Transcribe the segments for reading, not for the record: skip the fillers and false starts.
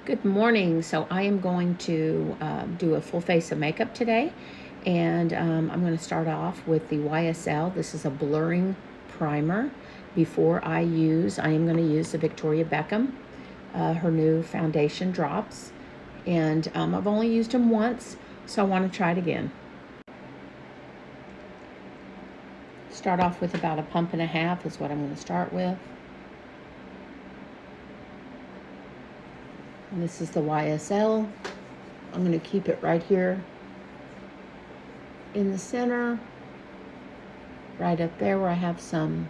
Good morning. So I am going to do a full face of makeup today, and I'm going to start off with the YSL. This is a blurring primer. Before I am going to use the Victoria Beckham, her new foundation drops, and I've only used them once, so I want to try it again. Start off with about a pump and a half is what I'm going to start with. And this is the YSL. I'm going to keep it right here in the center, right up there where I have some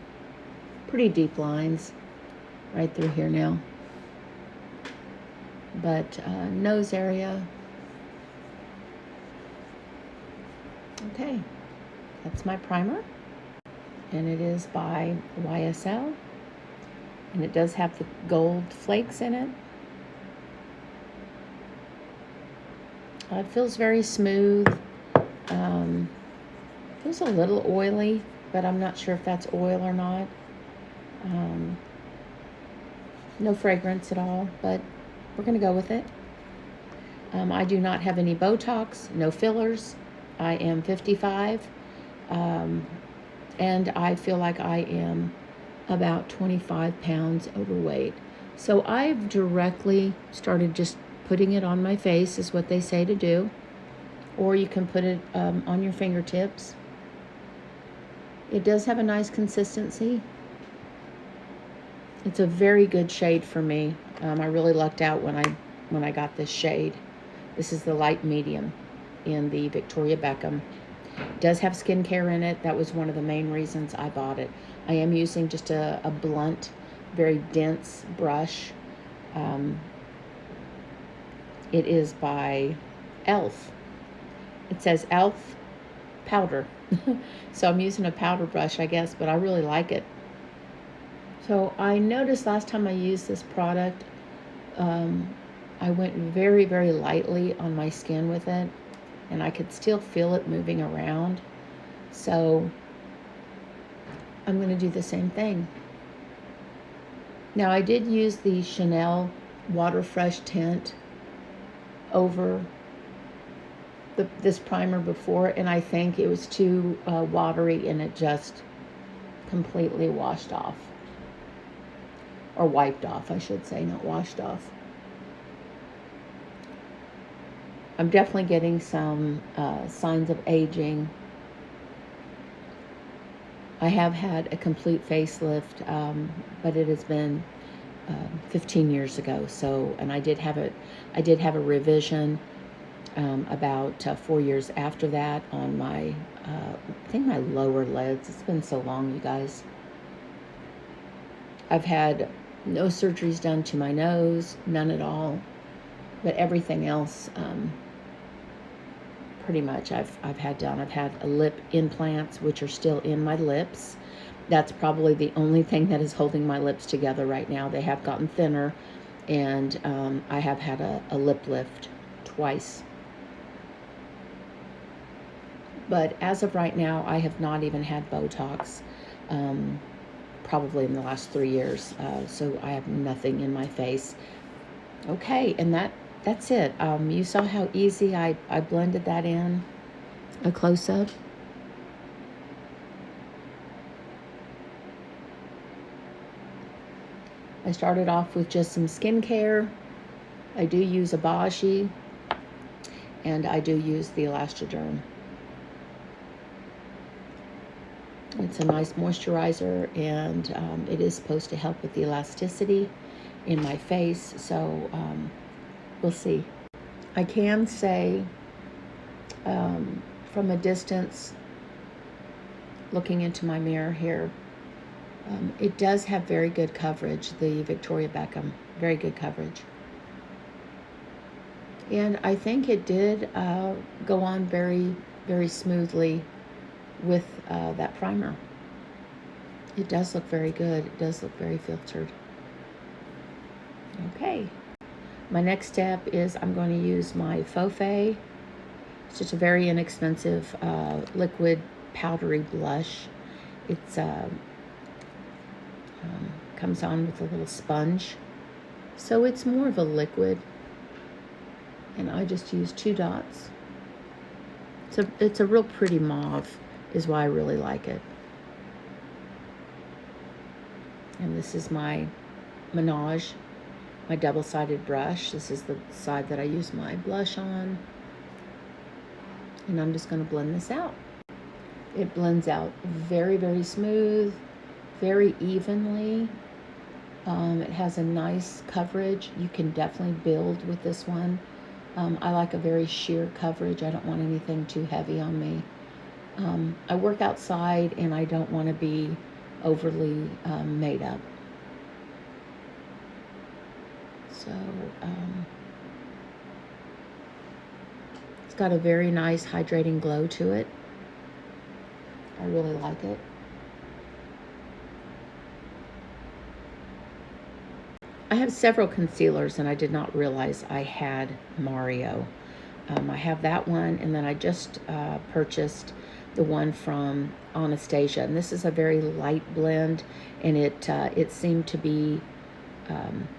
pretty deep lines right through here now. But nose area. Okay, that's my primer. And it is by YSL. And it does have the gold flakes in it. It feels very smooth. Feels a little oily, but I'm not sure if that's oil or not. No fragrance at all, but we're going to go with it. I do not have any Botox, no fillers. I am 55, and I feel like I am about 25 pounds overweight. So I've directly started just putting it on my face, is what they say to do. Or you can put it on your fingertips. It does have a nice consistency. It's a very good shade for me. I really lucked out when I got this shade. This is the light medium in the Victoria Beckham. It does have skincare in it. That was one of the main reasons I bought it. I am using just a blunt, very dense brush. It is by e.l.f. It says e.l.f. powder. So I'm using a powder brush, I guess, but I really like it. So I noticed last time I used this product, I went very, very lightly on my skin with it, and I could still feel it moving around. So I'm going to do the same thing. Now, I did use the Chanel Water Fresh tint over this primer before, and I think it was too watery, and it just completely washed off. Or wiped off, I should say, not washed off. I'm definitely getting some signs of aging. I have had a complete facelift, but it has been 15 years ago. So, and I did have a revision about 4 years after that on my, I think my lower lids. It's been so long, you guys. I've had no surgeries done to my nose, none at all, but everything else, pretty much I've had done. I've had lip implants, which are still in my lips. That's probably the only thing that is holding my lips together right now. They have gotten thinner, and I have had a lip lift twice. But as of right now, I have not even had Botox, probably in the last 3 years. So I have nothing in my face. Okay, and that's it. You saw how easy I blended that in, a close-up. I started off with just some skincare. I do use a Baume, and I do use the Elastoderm. It's a nice moisturizer, and it is supposed to help with the elasticity in my face, so we'll see. I can say from a distance, looking into my mirror here, it does have very good coverage, the Victoria Beckham, very good coverage. And I think it did go on very, very smoothly with that primer. It does look very good. It does look very filtered. Okay. My next step is I'm going to use my Faux Fay. It's just a very inexpensive liquid powdery blush. It's comes on with a little sponge. So it's more of a liquid And I just use 2 dots. It's a real pretty mauve, is why I really like it. And this is my Menage, my double-sided brush. This is the side that I use my blush on. And I'm just going to blend this out. It blends out very, very smooth, very evenly. It has a nice coverage. You can definitely build with this one. I like a very sheer coverage. I don't want anything too heavy on me. I work outside and I don't want to be overly made up. So it's got a very nice hydrating glow to it. I really like it. I have several concealers and I did not realize I had Mario. I have that one, and then I just purchased the one from Anastasia, and this is a very light blend, and it seemed to be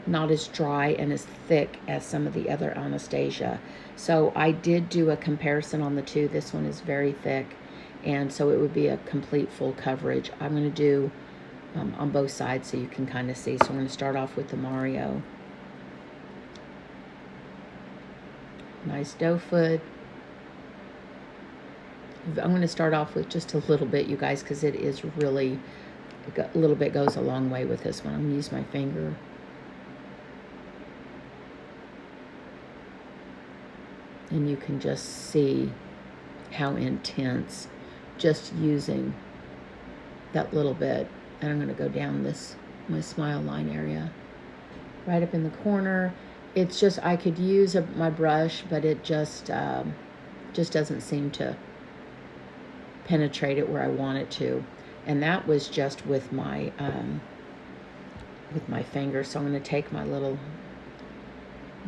not as dry and as thick as some of the other Anastasia. So I did do a comparison on the two. This one is very thick, and so it would be a complete full coverage. I'm going to do on both sides so you can kind of see. So I'm going to start off with the Mario. Nice doe foot. I'm going to start off with just a little bit, you guys, because it is really, a little bit goes a long way with this one. I'm going to use my finger. And you can just see how intense just using that little bit. And I'm going to go down this, my smile line area, right up in the corner. It's just, I could use my brush, but it just doesn't seem to penetrate it where I want it to. And that was just with my finger. So I'm going to take my little,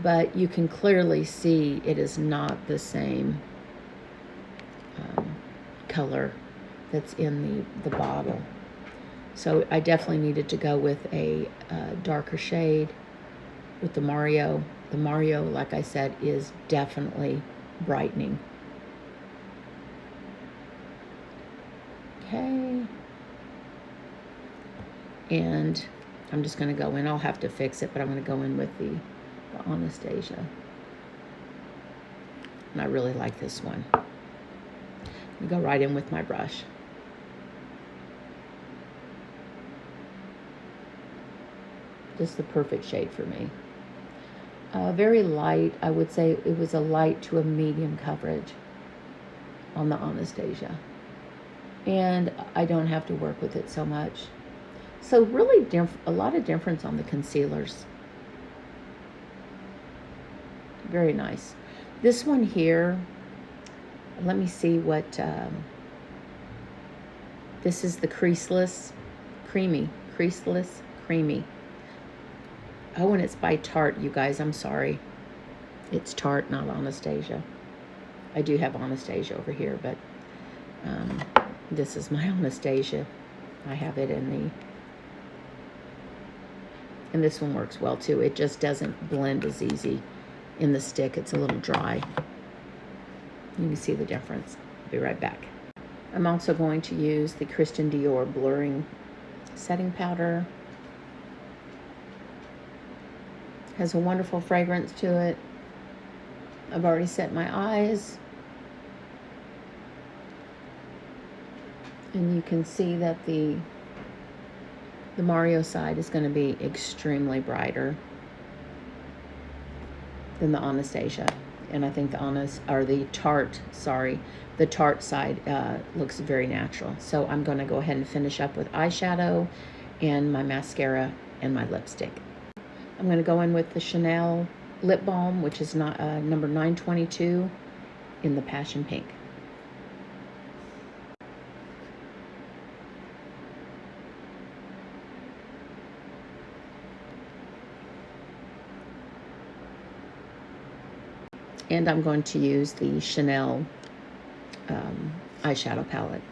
but you can clearly see it is not the same color that's in the bottle. So I definitely needed to go with a darker shade with the Mario. The Mario, like I said, is definitely brightening. Okay. And I'm just going to go in. I'll have to fix it, but I'm going to go in with the Anastasia. And I really like this one. I'm going to go right in with my brush. Just the perfect shade for me. Very light. I would say it was a light to a medium coverage on the Anastasia. And I don't have to work with it so much. So really a lot of difference on the concealers. Very nice. This one here, let me see what, this is the creaseless, creamy. Oh, and it's by Tarte, you guys. I'm sorry. It's Tarte, not Anastasia. I do have Anastasia over here, but this is my Anastasia. I have it in and this one works well too. It just doesn't blend as easy in the stick. It's a little dry. You can see the difference. I'll be right back. I'm also going to use the Christian Dior blurring setting powder. Has a wonderful fragrance to it. I've already set my eyes. And you can see that the Mario side is going to be extremely brighter than the Anastasia. And I think the Tarte side looks very natural. So I'm going to go ahead and finish up with eyeshadow and my mascara and my lipstick. I'm going to go in with the Chanel lip balm, which is not number 922 in the Passion Pink. And I'm going to use the Chanel eyeshadow palette.